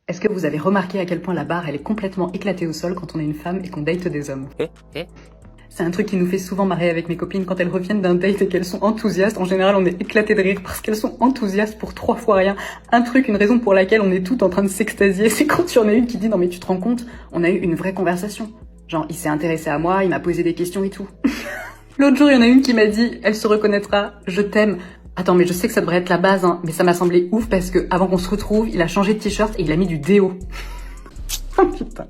Est-ce que vous avez remarqué à quel point la barre elle est complètement éclatée au sol quand on est une femme et qu'on date des hommes? C'est un truc qui nous fait souvent marrer avec mes copines quand elles reviennent d'un date et qu'elles sont enthousiastes. En général, on est éclaté de rire parce qu'elles sont enthousiastes pour 3 fois rien. Un truc, une raison pour laquelle on est toutes en train de s'extasier, c'est quand il y en a une qui dit non mais tu te rends compte, on a eu une vraie conversation. Genre, il s'est intéressé à moi, il m'a posé des questions et tout. L'autre jour, il y en a une qui m'a dit, elle se reconnaîtra, je t'aime. Attends, mais je sais que ça devrait être la base, hein, mais ça m'a semblé ouf parce que avant qu'on se retrouve, il a changé de t-shirt et il a mis du déo. Oh putain.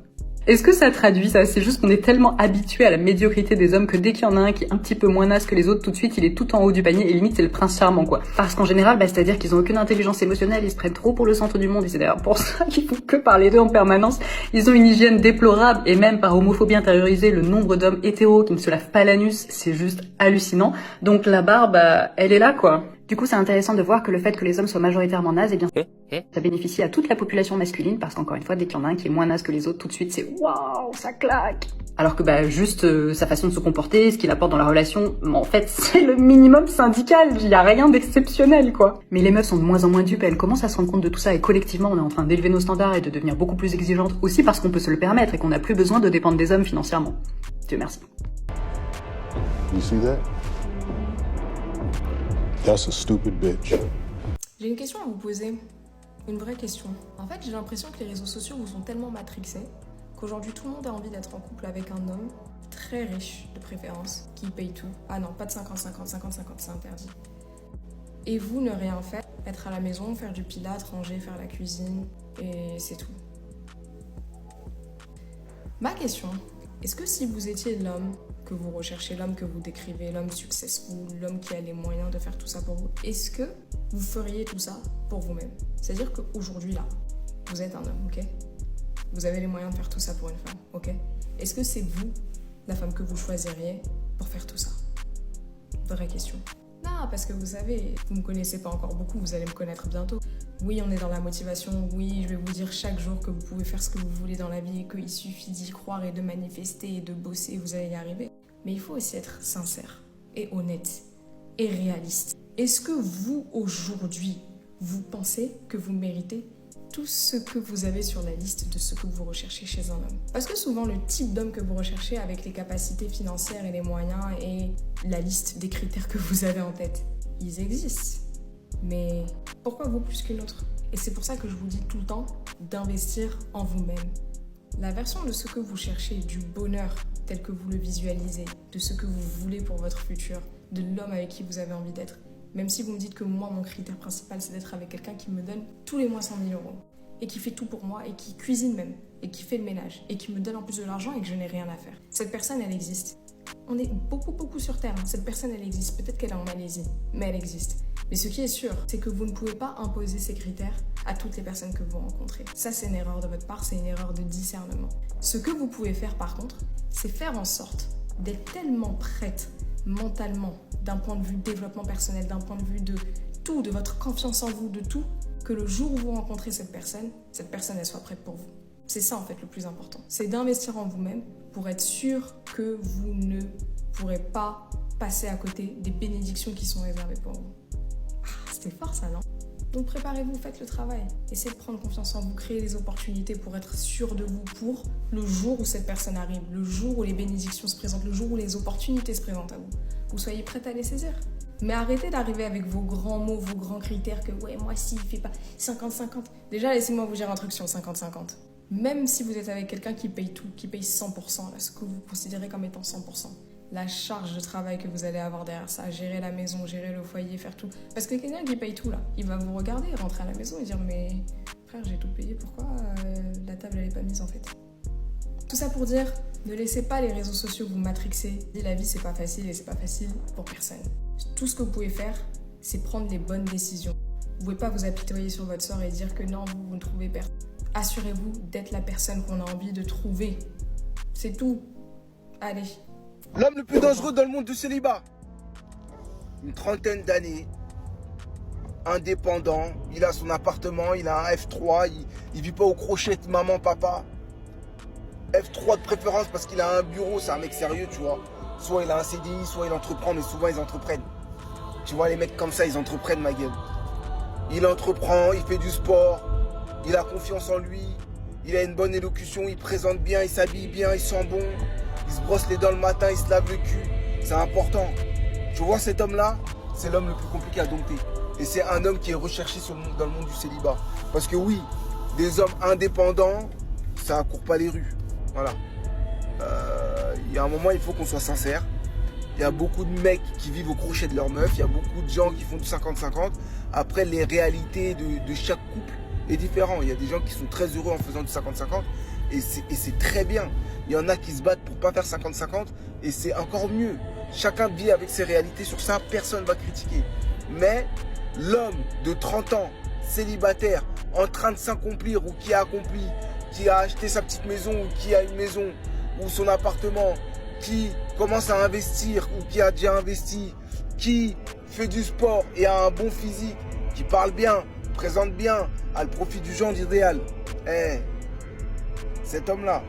Est-ce que ça traduit ça? C'est juste qu'on est tellement habitué à la médiocrité des hommes que dès qu'il y en a un qui est un petit peu moins naze que les autres, tout de suite il est tout en haut du panier et limite c'est le prince charmant quoi. Parce qu'en général, c'est-à-dire qu'ils ont aucune intelligence émotionnelle, ils se prennent trop pour le centre du monde et c'est d'ailleurs pour ça qu'il faut que parler d'eux en permanence. Ils ont une hygiène déplorable et même par homophobie intériorisée, le nombre d'hommes hétéros qui ne se lavent pas l'anus, c'est juste hallucinant. Donc la barbe, elle est là quoi. Du coup, c'est intéressant de voir que le fait que les hommes soient majoritairement nazes, eh bien, ça bénéficie à toute la population masculine, parce qu'encore une fois, dès qu'il y en a un qui est moins naze que les autres, tout de suite, c'est waouh, ça claque. Alors que juste sa façon de se comporter, ce qu'il apporte dans la relation, en fait, c'est le minimum syndical. Il y a rien d'exceptionnel, quoi. Mais les meufs sont de moins en moins dupes, elles commencent à se rendre compte de tout ça, et collectivement, on est en train d'élever nos standards et de devenir beaucoup plus exigeantes, aussi parce qu'on peut se le permettre et qu'on n'a plus besoin de dépendre des hommes financièrement. Dieu merci. You see that? That's a stupid bitch. J'ai une question à vous poser, une vraie question. En fait, j'ai l'impression que les réseaux sociaux vous ont tellement matrixés qu'aujourd'hui tout le monde a envie d'être en couple avec un homme très riche de préférence, qui paye tout. Ah non, pas de 50-50, 50-50, c'est interdit. Et vous ne rien faire, être à la maison, faire du pilates, ranger, faire la cuisine, et c'est tout. Ma question, est-ce que si vous étiez l'homme que vous recherchez, l'homme que vous décrivez, l'homme successful, l'homme qui a les moyens de faire tout ça pour vous, est-ce que vous feriez tout ça pour vous-même? C'est-à-dire qu'aujourd'hui, là, vous êtes un homme, ok? Vous avez les moyens de faire tout ça pour une femme, ok? Est-ce que c'est vous, la femme que vous choisiriez pour faire tout ça? Vraie question. Non, parce que vous savez, vous me connaissez pas encore beaucoup, vous allez me connaître bientôt. Oui, on est dans la motivation, oui, je vais vous dire chaque jour que vous pouvez faire ce que vous voulez dans la vie et qu'il suffit d'y croire et de manifester et de bosser, vous allez y arriver. Mais il faut aussi être sincère et honnête et réaliste. Est-ce que vous, aujourd'hui, vous pensez que vous méritez tout ce que vous avez sur la liste de ce que vous recherchez chez un homme? Parce que souvent, le type d'homme que vous recherchez avec les capacités financières et les moyens et la liste des critères que vous avez en tête, ils existent. Mais pourquoi vous plus qu'une autre? Et c'est pour ça que je vous dis tout le temps d'investir en vous-même. La version de ce que vous cherchez, du bonheur tel que vous le visualisez, de ce que vous voulez pour votre futur, de l'homme avec qui vous avez envie d'être. Même si vous me dites que moi, mon critère principal, c'est d'être avec quelqu'un qui me donne tous les mois 100 000 euros et qui fait tout pour moi et qui cuisine même et qui fait le ménage et qui me donne en plus de l'argent et que je n'ai rien à faire. Cette personne, elle existe. On est beaucoup sur Terre. Cette personne, elle existe. Peut-être qu'elle est en Malaisie, mais elle existe. Mais ce qui est sûr, c'est que vous ne pouvez pas imposer ces critères à toutes les personnes que vous rencontrez. Ça, c'est une erreur de votre part, c'est une erreur de discernement. Ce que vous pouvez faire, par contre, c'est faire en sorte d'être tellement prête mentalement, d'un point de vue développement personnel, d'un point de vue de tout, de votre confiance en vous, de tout, que le jour où vous rencontrez cette personne, elle soit prête pour vous. C'est ça, en fait, le plus important. C'est d'investir en vous-même pour être sûr que vous ne pourrez pas passer à côté des bénédictions qui sont réservées pour vous. Ah, c'était fort ça, non? Donc préparez-vous, faites le travail. Essayez de prendre confiance en vous, créez des opportunités pour être sûr de vous pour le jour où cette personne arrive, le jour où les bénédictions se présentent, le jour où les opportunités se présentent à vous. Vous soyez prête à les saisir. Mais arrêtez d'arriver avec vos grands mots, vos grands critères que ouais, moi si, il fait pas 50-50. Déjà, laissez-moi vous dire un truc sur le 50-50. Même si vous êtes avec quelqu'un qui paye tout, qui paye 100%, là, ce que vous considérez comme étant 100%, la charge de travail que vous allez avoir derrière ça, gérer la maison, gérer le foyer, faire tout. Parce que quelqu'un qui paye tout là, il va vous regarder, rentrer à la maison et dire mais frère, j'ai tout payé, pourquoi la table elle est pas mise en fait? Tout ça pour dire, ne laissez pas les réseaux sociaux vous matrixer. La vie c'est pas facile et c'est pas facile pour personne. Tout ce que vous pouvez faire, c'est prendre les bonnes décisions. Vous pouvez pas vous apitoyer sur votre sort et dire que non, vous ne trouvez personne. Assurez-vous d'être la personne qu'on a envie de trouver. C'est tout. Allez. L'homme le plus dangereux dans le monde du célibat. Une trentaine d'années. Indépendant. Il a son appartement, il a un F3. Il vit pas au crochet de maman, papa. F3 de préférence parce qu'il a un bureau, c'est un mec sérieux, tu vois. Soit il a un CDI, soit il entreprend, mais souvent ils entreprennent. Tu vois, les mecs comme ça, ils entreprennent, ma gueule. Il entreprend, il fait du sport. il a confiance en lui, il a une bonne élocution, il présente bien, il s'habille bien, il sent bon, il se brosse les dents le matin, il se lave le cul. C'est important. Tu vois cet homme-là, c'est l'homme le plus compliqué à dompter. Et c'est un homme qui est recherché dans le monde du célibat. Parce que oui, des hommes indépendants, ça court pas les rues. Voilà. Il y a un moment, il faut qu'on soit sincère. Il y a beaucoup de mecs qui vivent au crochet de leur meuf. Il y a beaucoup de gens qui font du 50-50. Après, les réalités de chaque couple est différent. Il y a des gens qui sont très heureux en faisant du 50-50. Et c'est très bien. Il y en a qui se battent pour pas faire 50-50. Et c'est encore mieux. Chacun vit avec ses réalités. Sur ça, personne ne va critiquer. Mais l'homme de 30 ans, célibataire, en train de s'accomplir ou qui a accompli, qui a acheté sa petite maison ou qui a une maison ou son appartement, qui commence à investir ou qui a déjà investi, qui fait du sport et a un bon physique, qui parle bien, présente bien, a le profit du genre idéal. Eh, cet homme-là,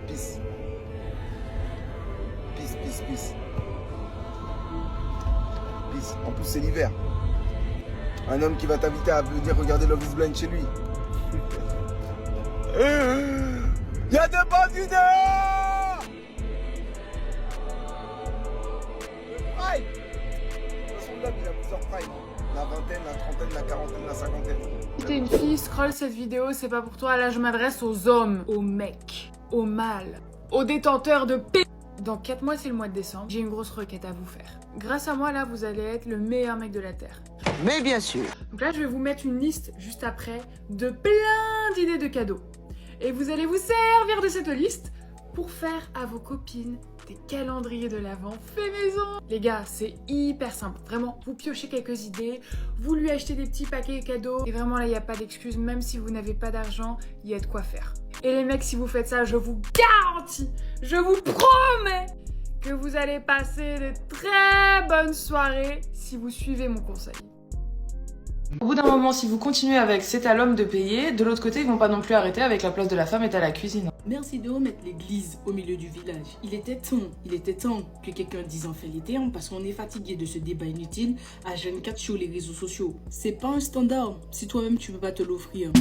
peace. Peace, peace, peace. Peace. En plus, c'est l'hiver. Un homme qui va t'inviter à venir regarder Love is Blind chez lui. Il y a de bonnes idées. Prime. Son homme, il a plusieurs primes. La vingtaine, la trentaine, la quarantaine, la cinquantaine. Si t'es une fille, scroll cette vidéo, c'est pas pour toi. Là, je m'adresse aux hommes, aux mecs, aux mâles, aux détenteurs de p. Dans 4 mois, c'est le mois de décembre. J'ai une grosse requête à vous faire. Grâce à moi, là, vous allez être le meilleur mec de la Terre. Mais bien sûr. Donc là, je vais vous mettre une liste juste après de plein d'idées de cadeaux. Et vous allez vous servir de cette liste pour faire à vos copines des calendriers de l'Avent fait maison. Les gars, c'est hyper simple. Vraiment, vous piochez quelques idées, vous lui achetez des petits paquets cadeaux. Et vraiment, là, il n'y a pas d'excuse. Même si vous n'avez pas d'argent, il y a de quoi faire. Et les mecs, si vous faites ça, je vous garantis, je vous promets que vous allez passer de très bonnes soirées si vous suivez mon conseil. Au bout d'un moment, si vous continuez avec c'est à l'homme de payer, de l'autre côté, ils vont pas non plus arrêter avec la place de la femme est à la cuisine. Merci de remettre l'église au milieu du village. Il était temps que quelqu'un dise enfin les termes parce qu'on est fatigué de ce débat inutile à Jeune 4 sur les réseaux sociaux. C'est pas un standard si toi-même tu peux pas te l'offrir.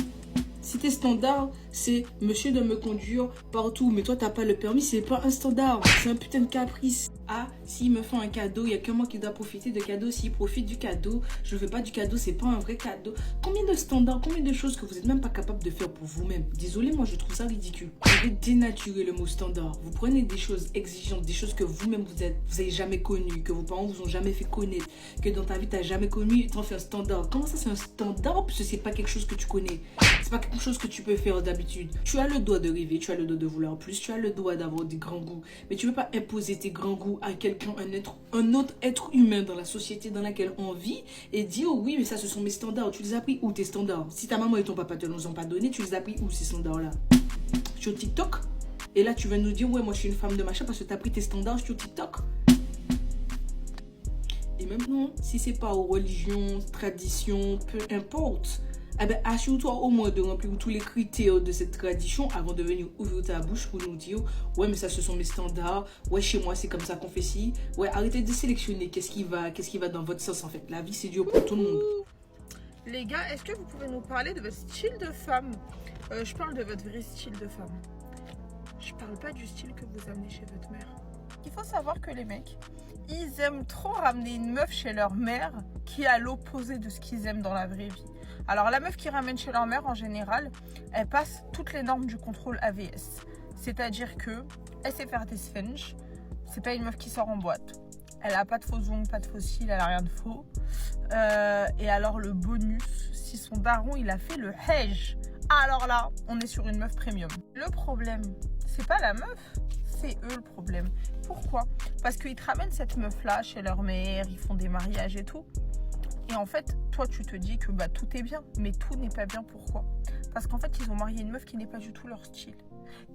Si tes standards, c'est monsieur doit me conduire partout, mais toi t'as pas le permis, c'est pas un standard, c'est un putain de caprice. Ah, s'ils me font un cadeau, il y a que moi qui dois profiter de cadeau. S'ils profitent du cadeau, je veux pas du cadeau, c'est pas un vrai cadeau. Combien de standards, combien de choses que vous êtes même pas capable de faire pour vous-même. Désolé, moi je trouve ça ridicule. Vous devez dénaturer le mot standard. Vous prenez des choses exigeantes, des choses que vous-même vous avez jamais connues, que vos parents vous ont jamais fait connaître, que dans ta vie t'as jamais connu, t'en fais un standard. Comment ça c'est un standard parce que c'est pas quelque chose que tu connais. C'est pas quelque chose que tu peux faire d'habitude. Tu as le droit de rêver, tu as le droit de vouloir plus, tu as le droit d'avoir des grands goûts, mais tu peux pas imposer tes grands goûts à quelqu'un, un autre être humain dans la société dans laquelle on vit et dire oh oui mais ça ce sont mes standards. Tu les as pris où tes standards? Si ta maman et ton papa te nous ont pas donné, tu les as pris où ces standards là? Sur TikTok? Et là tu vas nous dire ouais moi je suis une femme de machin parce que tu as pris tes standards sur TikTok? Et maintenant si c'est pas aux religions, traditions, peu importe, eh ben, assure-toi au moins de remplir tous les critères de cette tradition avant de venir ouvrir ta bouche pour nous dire ouais mais ça ce sont mes standards, ouais chez moi c'est comme ça qu'on fait ci, ouais arrêtez de sélectionner qu'est-ce qui va dans votre sens en fait. La vie c'est dur pour tout le monde. Les gars, est-ce que vous pouvez nous parler de votre style de femme? Je parle de votre vrai style de femme. Je parle pas du style que vous amenez chez votre mère. Il faut savoir que les mecs, ils aiment trop ramener une meuf chez leur mère qui est à l'opposé de ce qu'ils aiment dans la vraie vie. Alors la meuf qui ramène chez leur mère en général, elle passe toutes les normes du contrôle AVS. C'est-à-dire que elle sait faire des sphinges, c'est pas une meuf qui sort en boîte. Elle a pas de faux ongles, pas de faux cils, elle a rien de faux. Et alors le bonus, si son daron il a fait le hajj, alors là, on est sur une meuf premium. Le problème, c'est pas la meuf, c'est eux le problème. Pourquoi? Parce qu'ils te ramènent cette meuf-là chez leur mère, ils font des mariages et tout. Et en fait, toi, tu te dis que bah, tout est bien, mais tout n'est pas bien. Pourquoi? Parce qu'en fait, ils ont marié une meuf qui n'est pas du tout leur style.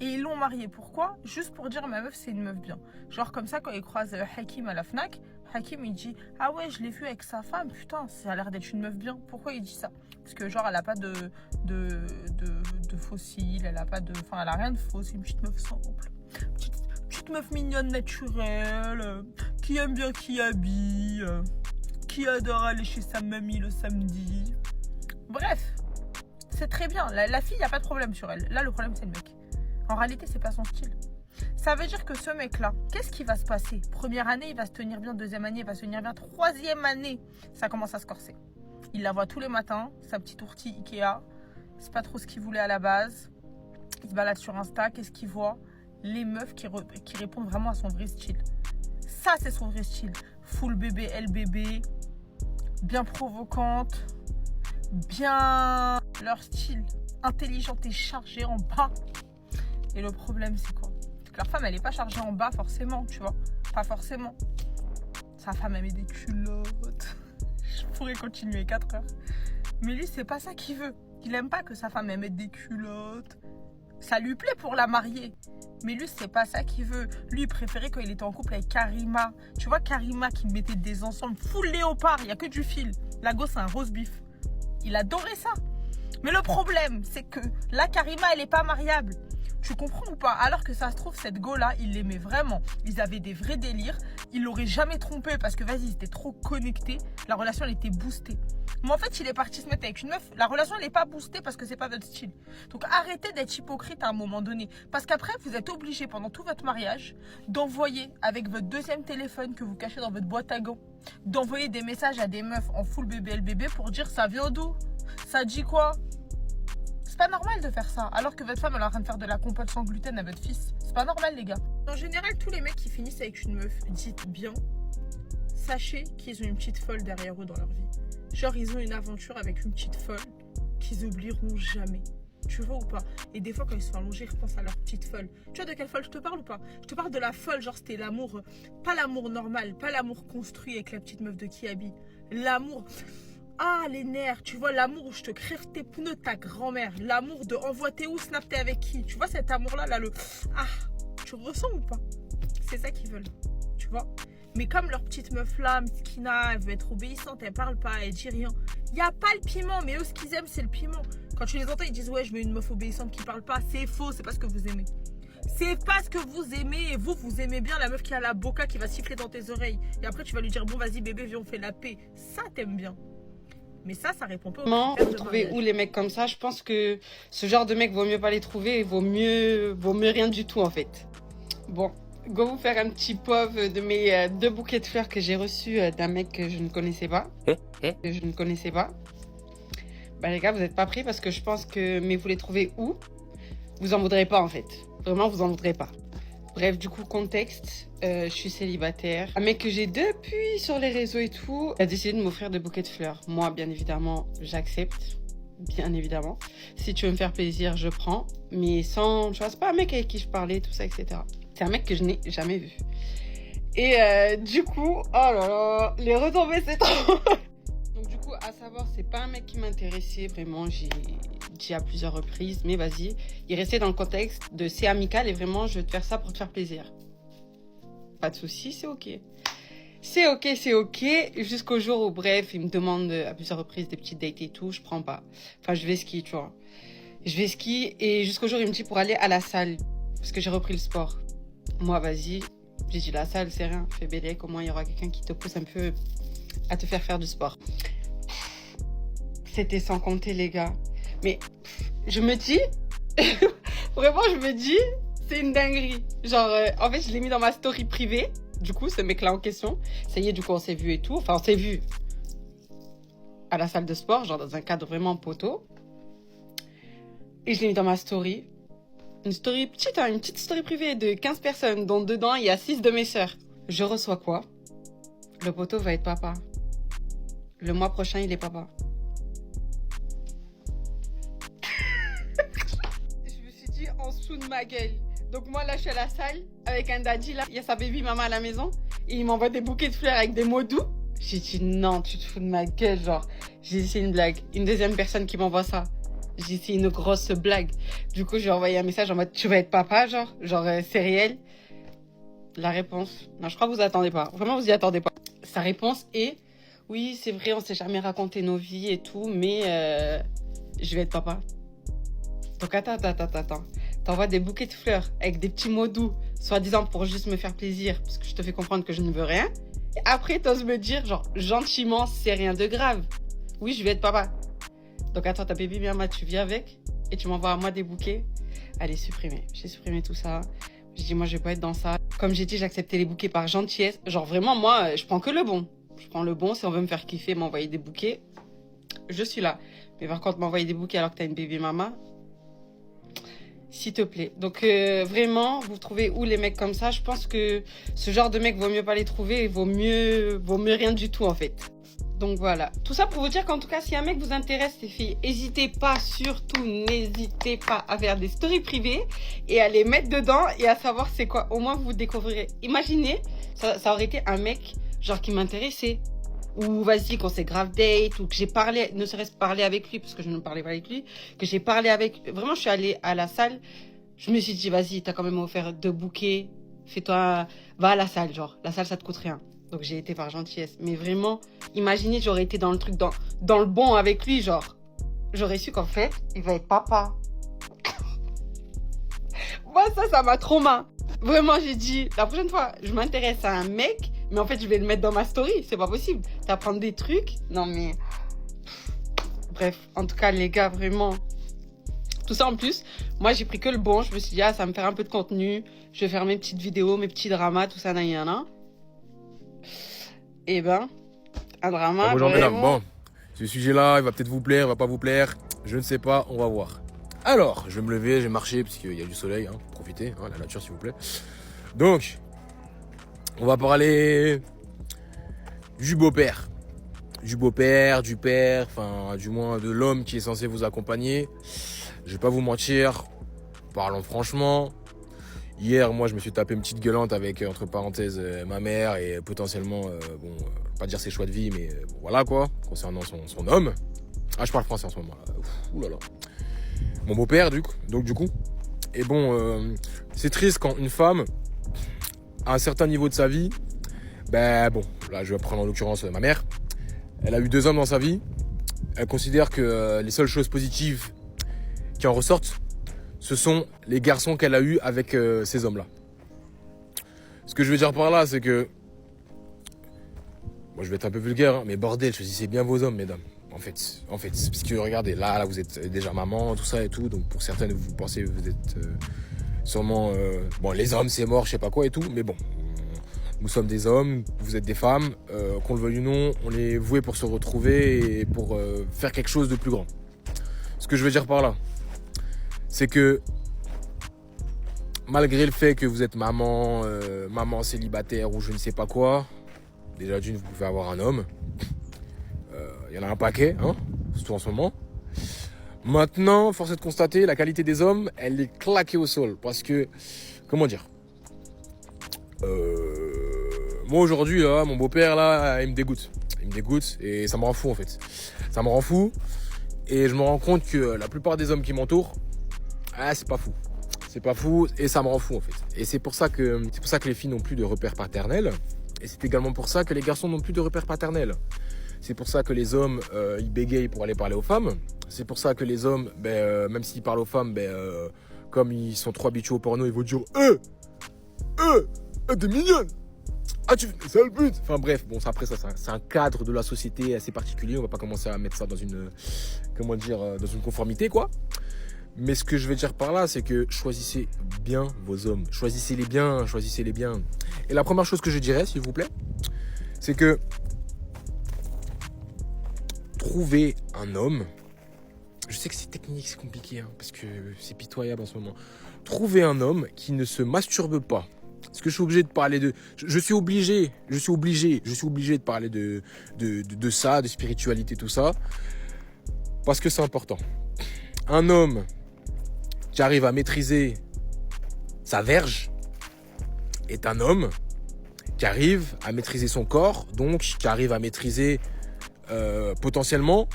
Et ils l'ont mariée, pourquoi? Juste pour dire, ma meuf, c'est une meuf bien. Genre comme ça, quand ils croisent Hakim à la Fnac, Hakim, il dit, ah ouais, je l'ai vu avec sa femme, putain, ça a l'air d'être une meuf bien. Pourquoi il dit ça? Parce que genre, elle a pas de fossiles, elle a pas de... Enfin, elle a rien de faux, c'est une petite meuf simple. Petite meuf mignonne, naturelle, qui aime bien qui habille... qui adore aller chez sa mamie le samedi. Bref, c'est très bien. La fille, il n'y a pas de problème sur elle. Là, le problème, c'est le mec. En réalité, c'est pas son style. Ça veut dire que ce mec-là, qu'est-ce qui va se passer? Première année, il va se tenir bien. Deuxième année, il va se tenir bien. Troisième année, ça commence à se corser. Il la voit tous les matins, sa petite tourtille Ikea. C'est pas trop ce qu'il voulait à la base. Il se balade sur Insta. Qu'est-ce qu'il voit? Les meufs qui répondent vraiment à son vrai style. Ça, c'est son vrai style. Full bébé, LBB. Bien provocante. Bien... Leur style intelligente et chargée en bas. Et le problème, c'est quoi? C'est que leur femme, elle n'est pas chargée en bas forcément, tu vois. Pas forcément. Sa femme, elle met des culottes. Je pourrais continuer 4 heures. Mais lui, c'est pas ça qu'il veut. Il aime pas que sa femme, elle mette des culottes. Ça lui plaît pour la marier. Mais lui, c'est pas ça qu'il veut. Lui, il préférait quand il était en couple avec Karima. Tu vois, Karima qui mettait des ensembles full léopard. Il n'y a que du fil. La gosse, c'est un rose beef. Il adorait ça. Mais le problème, c'est que là, Karima, elle n'est pas mariable. Tu comprends ou pas? Alors que ça se trouve, cette go-là, il l'aimait vraiment. Ils avaient des vrais délires. Il l'aurait jamais trompé parce que, vas-y, ils étaient trop connectés. La relation, elle était boostée. Mais en fait, il est parti se mettre avec une meuf. La relation, elle n'est pas boostée parce que c'est pas votre style. Donc, arrêtez d'être hypocrite à un moment donné. Parce qu'après, vous êtes obligé, pendant tout votre mariage, d'envoyer avec votre deuxième téléphone que vous cachez dans votre boîte à gants, d'envoyer des messages à des meufs en full BBLBB pour dire ça vient d'où? Ça dit quoi? C'est pas normal de faire ça, alors que votre femme elle est en train de faire de la compote sans gluten à votre fils. C'est pas normal, les gars. En général, tous les mecs qui finissent avec une meuf, dites bien, sachez qu'ils ont une petite folle derrière eux dans leur vie. Genre, ils ont une aventure avec une petite folle qu'ils oublieront jamais. Tu vois ou pas? Et des fois, quand ils sont allongés, ils repensent à leur petite folle. Tu vois de quelle folle je te parle ou pas? Je te parle de la folle, genre c'était l'amour, pas l'amour normal, pas l'amour construit avec la petite meuf de Kiabi. L'amour... Ah, les nerfs, tu vois, l'amour où je te crève tes pneus, ta grand-mère. L'amour de envoie tes où, snap t'es avec qui. Tu vois cet amour-là, là, le... Ah, tu ressens ou pas? C'est ça qu'ils veulent, tu vois. Mais comme leur petite meuf-là, Miskina, elle veut être obéissante, elle parle pas, elle dit rien. Il n'y a pas le piment, mais eux, ce qu'ils aiment, c'est le piment. Quand tu les entends, ils disent, ouais, je veux une meuf obéissante qui parle pas. C'est faux, c'est pas ce que vous aimez. C'est pas ce que vous aimez. Et vous aimez bien la meuf qui a la boca, qui va siffler dans tes oreilles. Et après, tu vas lui dire, bon, vas-y, bébé, viens, on fait la paix. Ça, t'aimes bien. Mais ça répond pas aux critères de trouver où les mecs comme ça? Je pense que ce genre de mec vaut mieux pas les trouver, vaut mieux rien du tout en fait. Bon, go vous faire un petit pauvre de mes 2 bouquets de fleurs que j'ai reçus d'un mec que je ne connaissais pas. Bah les gars, vous êtes pas prêts parce que je pense que... Mais vous les trouvez où? Vous en voudrez pas en fait. Vraiment, vous en voudrez pas. Bref, du coup, contexte, je suis célibataire. Un mec que j'ai depuis sur les réseaux et tout a décidé de m'offrir des bouquets de fleurs. Moi, bien évidemment, j'accepte. Bien évidemment. Si tu veux me faire plaisir, je prends. Mais sans... Tu vois, c'est pas un mec avec qui je parlais, tout ça, etc. C'est un mec que je n'ai jamais vu. Et du coup, oh là là, les retombées, c'est trop... Donc du coup, à savoir, c'est pas un mec qui m'intéressait. Vraiment, j'ai dit à plusieurs reprises. Mais vas-y, il restait dans le contexte de c'est amical et vraiment, je veux te faire ça pour te faire plaisir. Pas de souci, c'est ok. C'est ok. Jusqu'au jour où, bref, il me demande à plusieurs reprises des petites dates et tout. Je prends pas. Enfin, je vais ski, tu vois. Je vais ski et jusqu'au jour où il me dit pour aller à la salle. Parce que j'ai repris le sport. Moi, vas-y. J'ai dit la salle, c'est rien. Fais bélec, au moins il y aura quelqu'un qui te pousse un peu à te faire du sport. C'était sans compter, les gars. Mais je me dis, vraiment, je me dis, c'est une dinguerie. Genre, en fait, je l'ai mis dans ma story privée. Du coup, ce mec-là en question. Ça y est, du coup, on s'est vu et tout. Enfin, on s'est vu à la salle de sport, genre dans un cadre vraiment poteau. Et je l'ai mis dans ma story. Une story petite, hein, une petite story privée de 15 personnes, dont dedans, il y a 6 de mes sœurs. Je reçois quoi? Le poteau va être papa. Le mois prochain, il est papa. Je me suis dit, en dessous de ma gueule. Donc moi, là, je suis à la salle avec un daddy, là. Il y a sa baby maman à la maison. Et il m'envoie des bouquets de fleurs avec des mots doux. J'ai dit, non, tu te fous de ma gueule, genre. J'ai dit, c'est une blague. Une deuxième personne qui m'envoie ça. J'ai dit, c'est une grosse blague. Du coup, j'ai envoyé un message en mode, tu vas être papa, genre c'est réel. La réponse, non, je crois que vous attendez pas. Vraiment, vous y attendez pas. Sa réponse est, oui, c'est vrai, on s'est jamais raconté nos vies et tout, mais je vais être papa. Donc attends. T'envoies des bouquets de fleurs avec des petits mots doux, soi-disant pour juste me faire plaisir, parce que je te fais comprendre que je ne veux rien. Et après, t'oses me dire, genre, gentiment, c'est rien de grave. Oui, je vais être papa. Donc attends, ta baby mama, tu viens avec et tu m'envoies à moi des bouquets. Allez, supprimer. J'ai supprimé tout ça. J'ai dit, moi, je vais pas être dans ça. Comme j'ai dit, j'acceptais les bouquets par gentillesse. Genre, vraiment, moi, je prends que le bon. Je prends le bon. Si on veut me faire kiffer, m'envoyer des bouquets, je suis là. Mais par contre, m'envoyer des bouquets alors que t'as une baby mama, s'il te plaît. Donc, vraiment, vous trouvez où les mecs comme ça? Je pense que ce genre de mec, vaut mieux pas les trouver. Vaut mieux rien du tout, en fait. Donc voilà, tout ça pour vous dire qu'en tout cas, si un mec vous intéresse, les filles, n'hésitez pas, surtout n'hésitez pas à faire des stories privées et à les mettre dedans et à savoir c'est quoi. Au moins, vous découvrirez. Imaginez, ça aurait été un mec genre qui m'intéressait. Ou vas-y, qu'on s'est grave date, ou que j'ai parlé, ne serait-ce parler avec lui, parce que je ne parlais pas avec lui, que j'ai parlé avec... Vraiment, je suis allée à la salle, je me suis dit, vas-y, t'as quand même offert 2 bouquets, fais-toi... Va à la salle, genre, la salle, ça te coûte rien. Donc j'ai été par gentillesse. Mais vraiment, imaginez, j'aurais été dans le truc, dans le bon avec lui, genre. J'aurais su qu'en fait, il va être papa. Moi, ça m'a trop mal. Vraiment, j'ai dit, la prochaine fois, je m'intéresse à un mec, mais en fait, je vais le mettre dans ma story. C'est pas possible. T'apprends des trucs. Non, mais... Bref, en tout cas, les gars, vraiment... Tout ça en plus, moi, j'ai pris que le bon. Je me suis dit, ah, ça va me faire un peu de contenu. Je vais faire mes petites vidéos, mes petits dramas, tout ça, nan. Eh ben, un drama. Bonjour mesdames, bon, ce sujet-là, il va peut-être vous plaire, il va pas vous plaire, je ne sais pas, on va voir. Alors, je vais me lever, je vais marcher, parce qu'il y a du soleil, hein, profitez, hein, la nature s'il vous plaît. Donc, on va parler du beau-père. Du beau-père, du père, enfin, du moins de l'homme qui est censé vous accompagner. Je vais pas vous mentir, parlons franchement. Hier, moi, je me suis tapé une petite gueulante avec, entre parenthèses, ma mère et potentiellement, pas dire ses choix de vie, mais bon, voilà quoi, concernant son homme. Ah, je parle français en ce moment. Ouh là là. Mon beau-père, du coup. Et bon, c'est triste quand une femme, à un certain niveau de sa vie, ben bon, là, je vais prendre en l'occurrence ma mère. Elle a eu 2 hommes dans sa vie. Elle considère que les seules choses positives qui en ressortent, ce sont les garçons qu'elle a eus avec ces hommes-là. Ce que je veux dire par là, c'est que... Moi, je vais être un peu vulgaire, hein, mais bordel, choisissez bien vos hommes, mesdames. En fait, parce que regardez, là, vous êtes déjà maman, tout ça et tout. Donc, pour certaines, vous pensez que vous êtes sûrement... bon, les hommes, c'est mort, je sais pas quoi et tout. Mais bon, nous sommes des hommes, vous êtes des femmes. Qu'on le veuille ou non, on est voués pour se retrouver et pour faire quelque chose de plus grand. Ce que je veux dire par là, c'est que malgré le fait que vous êtes maman célibataire ou je ne sais pas quoi, déjà d'une, vous pouvez avoir un homme. Il y en a un paquet, hein, surtout en ce moment. Maintenant, force est de constater, la qualité des hommes, elle est claquée au sol. Parce que, comment dire, moi aujourd'hui, là, mon beau-père, là, il me dégoûte. Il me dégoûte et ça me rend fou en fait. Ça me rend fou et je me rends compte que la plupart des hommes qui m'entourent, c'est pas fou. C'est pas fou et ça me rend fou en fait. Et c'est pour ça que les filles n'ont plus de repères paternels. Et c'est également pour ça que les garçons n'ont plus de repères paternels. C'est pour ça que les hommes, ils bégayent pour aller parler aux femmes. C'est pour ça que les hommes, même s'ils parlent aux femmes, comme ils sont trop habitués au porno, ils vont dire t'es mignonne. Ah, tu fais ça le but. Enfin bref, bon, après ça, c'est un cadre de la société assez particulier. On va pas commencer à mettre ça dans une, dans une conformité, quoi. Mais ce que je veux dire par là, c'est que choisissez bien vos hommes. Choisissez-les bien, choisissez-les bien. Et la première chose que je dirais, s'il vous plaît, c'est que trouvez un homme. Je sais que c'est technique, c'est compliqué, hein, parce que c'est pitoyable en ce moment. Trouvez un homme qui ne se masturbe pas. Parce que je suis obligé de parler de... Je suis obligé de parler de ça, de spiritualité, tout ça. Parce que c'est important. Un homme qui arrive à maîtriser sa verge est un homme qui arrive à maîtriser son corps, donc qui arrive à maîtriser potentiellement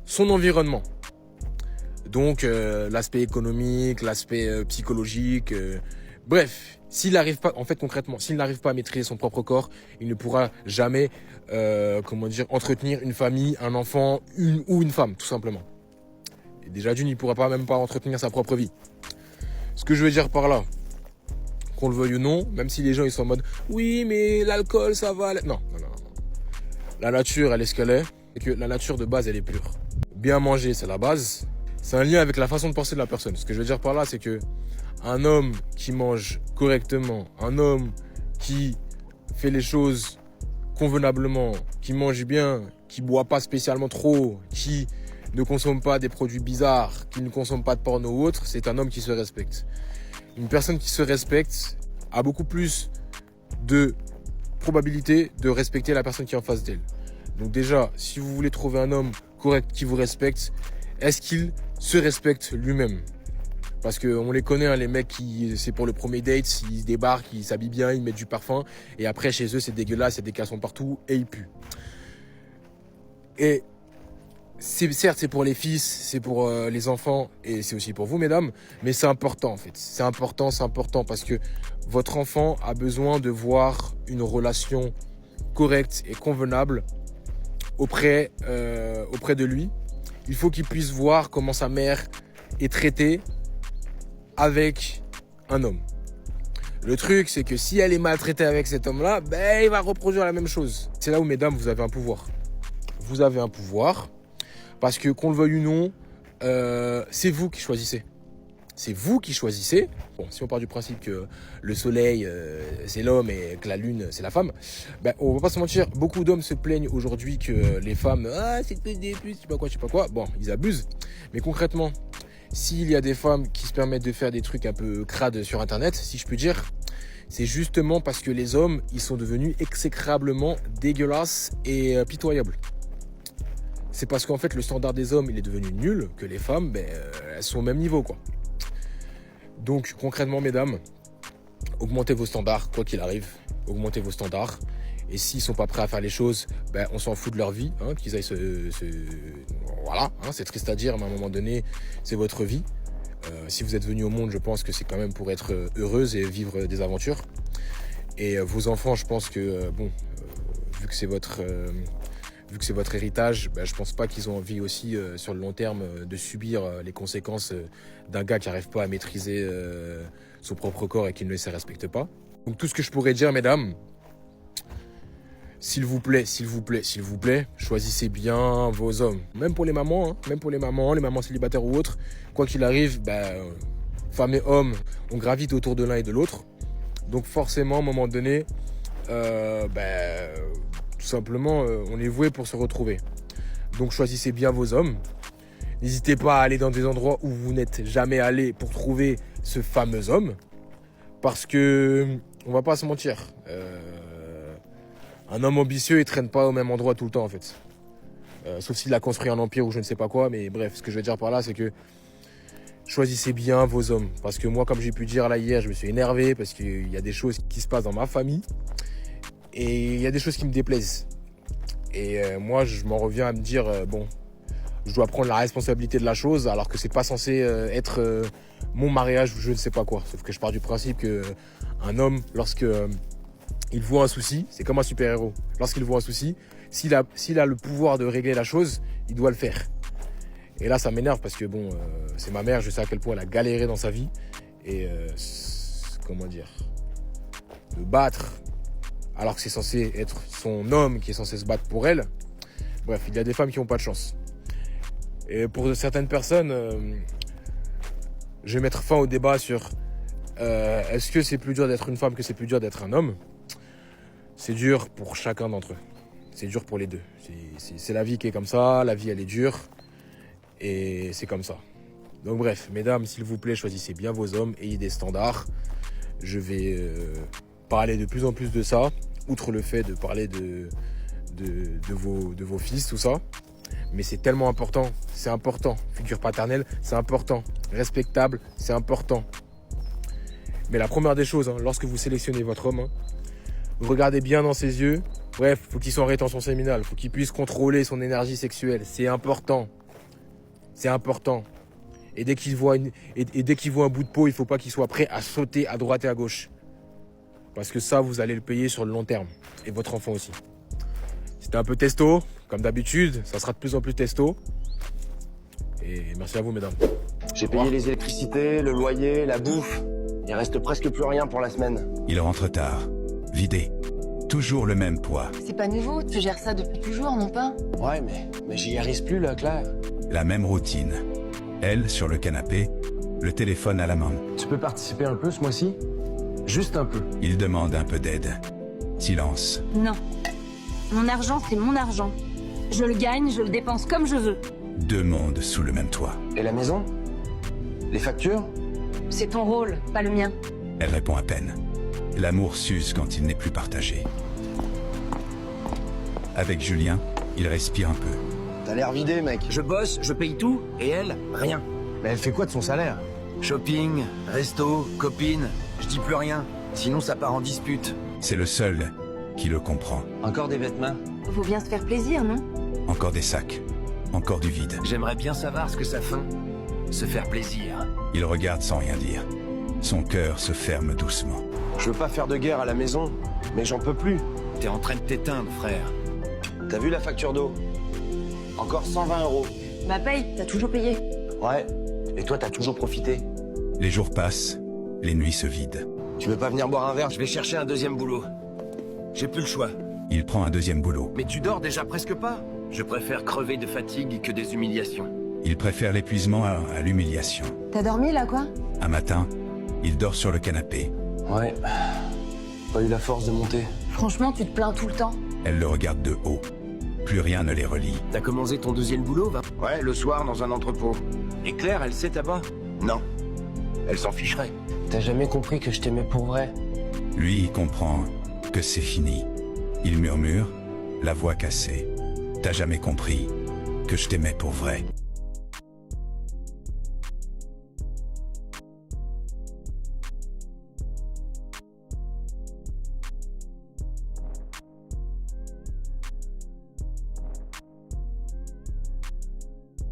son environnement. Donc l'aspect économique, l'aspect psychologique, bref, s'il n'arrive pas, en fait concrètement, s'il n'arrive pas à maîtriser son propre corps, il ne pourra jamais, entretenir une famille, un enfant, une femme, tout simplement. Et déjà d'une, il ne pourra même pas entretenir sa propre vie. Ce que je veux dire par là, qu'on le veuille ou non, même si les gens ils sont en mode oui mais l'alcool ça va, non. La nature elle est ce qu'elle est, et que la nature de base elle est pure. bien manger, c'est la base. C'est un lien avec la façon de penser de la personne. Ce que je veux dire par là, c'est que un homme qui mange correctement, un homme qui fait les choses convenablement, qui mange bien, qui boit pas spécialement trop, qui ne consomme pas des produits bizarres, qui ne consomme pas de porno ou autre, c'est un homme qui se respecte. Une personne qui se respecte a beaucoup plus de probabilité de respecter la personne qui est en face d'elle. Donc déjà, si vous voulez trouver un homme correct qui vous respecte, est-ce qu'il se respecte lui-même? Parce qu'on les connaît, hein, les mecs qui, c'est pour le premier date, ils débarquent, ils s'habillent bien, ils mettent du parfum, et après chez eux c'est dégueulasse, il y a des cassons partout, et ils puent. Et certes c'est pour les fils, c'est pour les enfants, et c'est aussi pour vous mesdames, mais c'est important en fait. C'est important parce que votre enfant a besoin de voir une relation correcte et convenable auprès de lui. Il faut qu'il puisse voir comment sa mère est traitée avec un homme. Le truc, c'est que si elle est maltraitée avec cet homme-là, ben, il va reproduire la même chose. C'est là où, mesdames, vous avez un pouvoir. Vous avez un pouvoir parce que, qu'on le veuille ou non, c'est vous qui choisissez. C'est vous qui choisissez. Bon, si on part du principe que le soleil, c'est l'homme et que la lune, c'est la femme, ben, on va pas se mentir, beaucoup d'hommes se plaignent aujourd'hui que les femmes, c'est que des plus, je sais pas quoi. Bon, ils abusent. Mais concrètement, s'il y a des femmes qui se permettent de faire des trucs un peu crades sur Internet, si je puis dire, c'est justement parce que les hommes, ils sont devenus exécrablement dégueulasses et pitoyables. C'est parce qu'en fait, le standard des hommes, il est devenu nul, que les femmes, ben, elles sont au même niveau, quoi. Donc, concrètement, mesdames, augmentez vos standards, quoi qu'il arrive. Augmentez vos standards. Et s'ils sont pas prêts à faire les choses, ben, on s'en fout de leur vie, hein, qu'ils aillent Voilà, hein, c'est triste à dire, mais à un moment donné, c'est votre vie. Si vous êtes venu au monde, je pense que c'est quand même pour être heureuse et vivre des aventures. Et vos enfants, je pense que, vu que c'est votre héritage, ben, je pense pas qu'ils ont envie aussi, sur le long terme, de subir les conséquences d'un gars qui n'arrive pas à maîtriser son propre corps et qui ne le respecte pas. Donc tout ce que je pourrais dire, mesdames, s'il vous plaît, choisissez bien vos hommes. Même pour les mamans, les mamans célibataires ou autres, quoi qu'il arrive, femmes et hommes, on gravite autour de l'un et de l'autre. Donc forcément, à un moment donné, tout simplement, on est voué pour se retrouver. Donc choisissez bien vos hommes. N'hésitez pas à aller dans des endroits où vous n'êtes jamais allé pour trouver ce fameux homme. Parce que, on va pas se mentir, un homme ambitieux, il traîne pas au même endroit tout le temps en fait. Sauf s'il a construit un empire ou je ne sais pas quoi, mais bref, ce que je veux dire par là, c'est que choisissez bien vos hommes. Parce que moi, comme j'ai pu dire là hier, je me suis énervé parce qu'il y a des choses qui se passent dans ma famille et il y a des choses qui me déplaisent. Et moi, je m'en reviens à me dire, je dois prendre la responsabilité de la chose alors que c'est pas censé être mon mariage ou je ne sais pas quoi. Sauf que je pars du principe que un homme, lorsque il voit un souci, c'est comme un super-héros. Lorsqu'il voit un souci, s'il a le pouvoir de régler la chose, il doit le faire. Et là, ça m'énerve parce que c'est ma mère, je sais à quel point elle a galéré dans sa vie. Et me battre, alors que c'est censé être son homme qui est censé se battre pour elle. Bref, il y a des femmes qui n'ont pas de chance. Et pour certaines personnes, je vais mettre fin au débat sur est-ce que c'est plus dur d'être une femme que c'est plus dur d'être un homme? C'est dur pour chacun d'entre eux. C'est dur pour les deux. C'est la vie qui est comme ça, la vie elle est dure. Et c'est comme ça. Donc bref, mesdames, s'il vous plaît, choisissez bien vos hommes, ayez des standards. Je vais parler de plus en plus de ça, outre le fait de parler de vos fils, tout ça. Mais c'est tellement important, c'est important. Figure paternelle, c'est important. Respectable, c'est important. Mais la première des choses, lorsque vous sélectionnez votre homme, vous regardez bien dans ses yeux. Bref, faut qu'il soit en rétention séminale, faut qu'il puisse contrôler son énergie sexuelle. C'est important. C'est important. Et dès qu'il voit un bout de peau, il faut pas qu'il soit prêt à sauter à droite et à gauche. Parce que ça, vous allez le payer sur le long terme. Et votre enfant aussi. C'était un peu testo, comme d'habitude. Ça sera de plus en plus testo. Et merci à vous, mesdames. J'ai payé les électricités, le loyer, la bouffe. Il reste presque plus rien pour la semaine. Il rentre tard, vidé. Toujours le même poids. C'est pas nouveau, tu gères ça depuis toujours, non pas? Ouais, mais j'y arrive plus là, Claire. La même routine. Elle, sur le canapé, le téléphone à la main. Tu peux participer un peu ce mois-ci? Juste un peu. Il demande un peu d'aide. Silence. Non. Mon argent, c'est mon argent. Je le gagne, je le dépense comme je veux. 2 mondes sous le même toit. Et la maison? Les factures? C'est ton rôle, pas le mien. Elle répond à peine. L'amour s'use quand il n'est plus partagé. Avec Julien, il respire un peu. T'as l'air vidé, mec. Je bosse, je paye tout, et elle, rien. Mais elle fait quoi de son salaire? Shopping, resto, copine, je dis plus rien. Sinon ça part en dispute. C'est le seul qui le comprend. Encore des vêtements? Faut bien se faire plaisir, non? Encore des sacs. Encore du vide. J'aimerais bien savoir ce que ça fait. Se faire plaisir. Il regarde sans rien dire. Son cœur se ferme doucement. Je veux pas faire de guerre à la maison, mais j'en peux plus. T'es en train de t'éteindre, frère. T'as vu la facture d'eau? Encore 120 €. Ma paye, t'as toujours payé. Ouais. Et toi, t'as toujours profité. Les jours passent, les nuits se vident. Tu veux pas venir boire un verre? Je vais chercher un deuxième boulot. J'ai plus le choix. Il prend un deuxième boulot. Mais tu dors déjà presque pas. Je préfère crever de fatigue que des humiliations. Il préfère l'épuisement à l'humiliation. T'as dormi là, quoi? Un matin, il dort sur le canapé. Ouais. Pas eu la force de monter. Franchement, tu te plains tout le temps. Elle le regarde de haut. Plus rien ne les relie. T'as commencé ton deuxième boulot, va? Ouais, le soir, dans un entrepôt. Et Claire, elle sait là-bas? Non. Elle s'en ficherait. T'as jamais compris que je t'aimais pour vrai? Lui, il comprend que c'est fini. Il murmure, la voix cassée. T'as jamais compris que je t'aimais pour vrai.